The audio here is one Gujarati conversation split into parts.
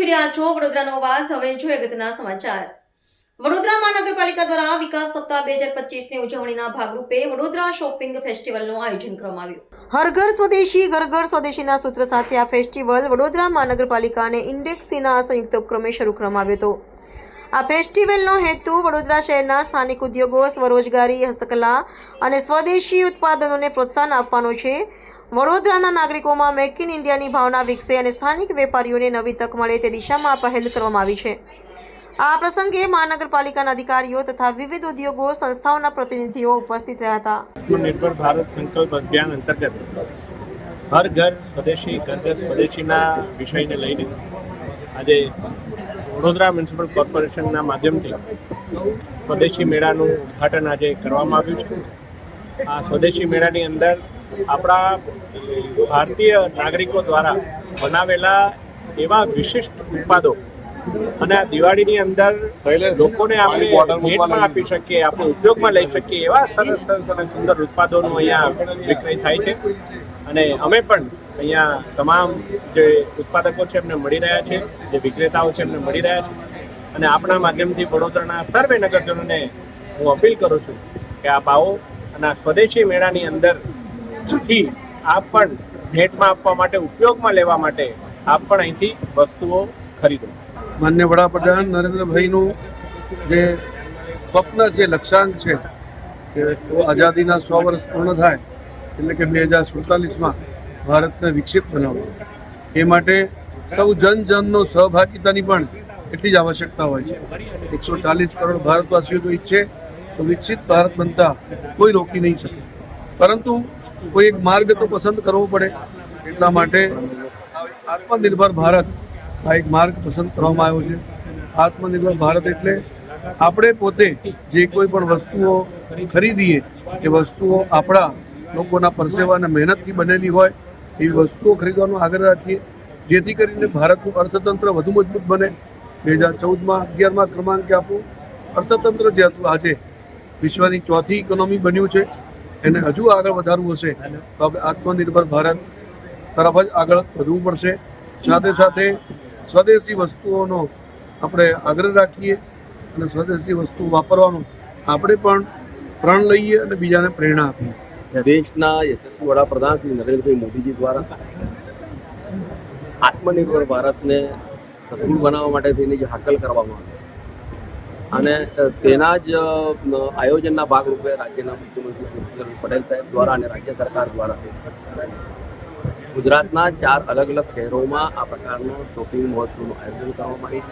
જોઈ રહ્યા છો વડોદરાનો અવાજ. હવે જોઈએ અગત્યના સમાચાર. વડોદરા મહાનગરપાલિકા દ્વારા વિકાસ સપ્તાહ 2025ની ઉજવણીના ભાગરૂપે વડોદરા શોપિંગ ફેસ્ટિવલનું આયોજન કરવામાં આવ્યું. હર ઘર સ્વદેશી ઘર ઘર સ્વદેશીના સૂત્ર સાથે આ ફેસ્ટિવલ વડોદરા મહાનગરપાલિકા અને ઇન્ડેક્સ સીના સંયુક્ત ઉપક્રમે શરૂ કરવામાં આવ્યો હતો. આ ફેસ્ટિવલનો હેતુ વડોદરા શહેરના સ્થાનિક ઉદ્યોગો, સ્વરોજગારી, હસ્તકલા અને સ્વદેશી ઉત્પાદનોને પ્રોત્સાહન આપવાનો છે. વડોદરાના નાગરિકોમાં મેક ઇન ઇન્ડિયાની ભાવના વિકસે અને સ્થાનિક વેપારીઓને નવી તક મળે તે દિશામાં આ પહેલ કરવામાં આવી છે. આ પ્રસંગે મહાનગરપાલિકાના અધિકારીઓ તથા વિવિધ ઉદ્યોગો સંસ્થાઓના પ્રતિનિધિઓ ઉપસ્થિત રહ્યા હતા. આત્મનિર્ભર ભારત સંકલ્પ અભિયાન અંતર્ગત હર ઘર સ્વદેશી ઘર ઘર સ્વદેશીના વિષયને લઈને આજે વડોદરા મ્યુનિસિપલ કોર્પોરેશનના માધ્યમથી સ્વદેશી મેળાનું ઉદ્ઘાટન આજે કરવામાં આવ્યું છે. આ સ્વદેશી મેળાની અંદર આપણા ભારતીય નાગરિકો દ્વારા બનાવેલા એવા વિશિષ્ટ ઉત્પાદો અને આ દિવાળીની અંદર લોકોને આપણે ભેટમાં આપી શકીએ, આપણે ઉપયોગમાં લઈ શકીએ એવા સરસ સરસ અને સુંદર ઉત્પાદોનું અહીંયા વિક્રય થાય છે. અને અમે પણ અહીંયા તમામ જે ઉત્પાદકો છે એમને મળી રહ્યા છે, જે વિક્રેતાઓ છે એમને મળી રહ્યા છે. અને આપણા માધ્યમથી વડોદરાના સર્વે નગરજનોને હું અપીલ કરું છું કે આપ આવો અને આ સ્વદેશી મેળાની અંદર આપ પણ ભેટમાં આપવા માટે, ઉપયોગમાં લેવા માટે આપ પણ અહીંથી વસ્તુઓ ખરીદો. માન્ય વડાપ્રધાન નરેન્દ્રભાઈનું જે સ્વપ્ન છે, લક્ષ્યાંક છે કે આઝાદીના 100 વર્ષ પૂર્ણ થાય એટલે કે 2047માં ભારતને વિકસિત બનાવવું, એ માટે સૌ જનજનનો સહભાગિતાની પણ એટલી જ આવશ્યકતા હોય છે. 140 કરોડ ભારતવાસીઓ તો ઈચ્છે તો વિકસિત ભારત બનતા કોઈ રોકી નહીં શકે, પરંતુ કોઈ એક માર્ગ તો પસંદ કરવો પડે. એટલા માટે આત્મનિર્ભર ભારત આ એક માર્ગ પસંદ કરવામાં આવ્યો છે. આત્મનિર્ભર ભારત એટલે આપણે પોતે જે કોઈ પણ વસ્તુઓ ખરીદીએ એ વસ્તુઓ આપણા લોકોના પરસેવા અને મહેનતથી બનેલી હોય એવી વસ્તુઓ ખરીદવાનો આગ્રહ રાખીએ, જેથી કરીને ભારતનું અર્થતંત્ર વધુ મજબૂત બને. 2014માં 11મા ક્રમાંકે આપણું અર્થતંત્ર જે હતું આજે વિશ્વની 4થી ઇકોનોમી બન્યું છે, એને હજુ આગળ વધારવું હશે તો આપણે આત્મનિર્ભર ભારત તરફ જ આગળ વધવું પડશે. સાથે સાથે સ્વદેશી વસ્તુઓનો આપણે આગ્રહ રાખીએ અને સ્વદેશી વસ્તુ વાપરવાનું આપણે પણ પ્રણ લઈએ અને બીજાને પ્રેરણા આપીએ. દેશના યશસ્વી વડાપ્રધાન શ્રી નરેન્દ્રભાઈ મોદીજી દ્વારા આત્મનિર્ભર ભારતને સફળ બનાવવા માટે થઈને જે હાકલ કરવામાં આવી અને તેના જ આયોજનના ભાગરૂપે રાજ્યના મુખ્યમંત્રી ભૂપેન્દ્ર પટેલ સાહેબ દ્વારા અને રાજ્ય સરકાર દ્વારા ગુજરાતના 4 અલગ અલગ શહેરોમાં આ પ્રકારનો શોપિંગ મહોત્સવનું આયોજન કરવામાં આવ્યું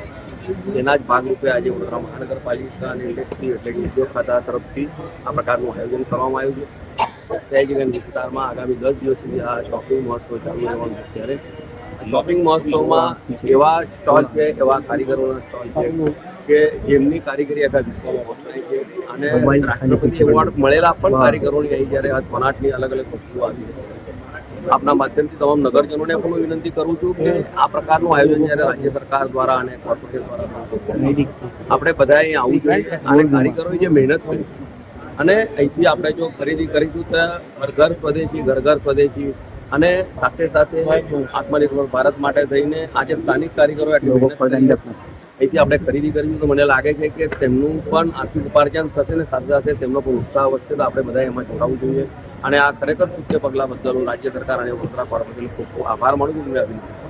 છે. તેના જ ભાગરૂપે આજે વડોદરા મહાનગરપાલિકા અને ઇન્ડસ્ટ્રી એટલે કે ઉદ્યોગ ખાતા તરફથી આ પ્રકારનું આયોજન કરવામાં આવ્યું છે. સયાજીગંજ વિસ્તારમાં આગામી 10 દિવસ સુધી આ શોપિંગ મહોત્સવ ચાલુ રહેવાનું છે. ત્યારે શોપિંગ મહોત્સવમાં એવા સ્ટોલ છે, એવા કારીગરોના સ્ટોલ છે કે જેમની કારીગરી આખા વિશ્વમાં વપરાય છે અને રાષ્ટ્રપતિ એવોર્ડ મળેલા પણ કારીગરોની અહીં જ્યારે આ વણાટની અલગ અલગ વસ્તુઓ આવી છે. આપના માધ્યમથી તમામ નગરજનોને પણ વિનંતી કરું છું કે આ પ્રકારનું આયોજન જ્યારે રાજ્ય સરકાર દ્વારા અને કોર્પોરેશન દ્વારા આપણે બધાએ અહીં આવવું જોઈએ અને કારીગરોએ જે મહેનત કરી અને અહીંથી આપણે જો ખરીદી કરીશું તો ઘર ઘર સ્વદેશી, ઘર ઘર સ્વદેશી અને સાથે સાથે આત્મનિર્ભર ભારત માટે થઈને આજે સ્થાનિક કારીગરો અહીંથી આપણે ખરીદી કરીશું તો મને લાગે છે કે તેમનું પણ આર્થિક ઉપાર્જન થશે ને સાથે સાથે તેમનો પણ ઉત્સાહ વધશે. તો આપણે બધા એમાં જોડાવવું જોઈએ અને આ ખરેખર સૂચ્ય પગલાં બદલ રાજ્ય સરકાર અને વડોદરા કોર્પોરેશનનો ખૂબ ખૂબ આભાર માનું છું.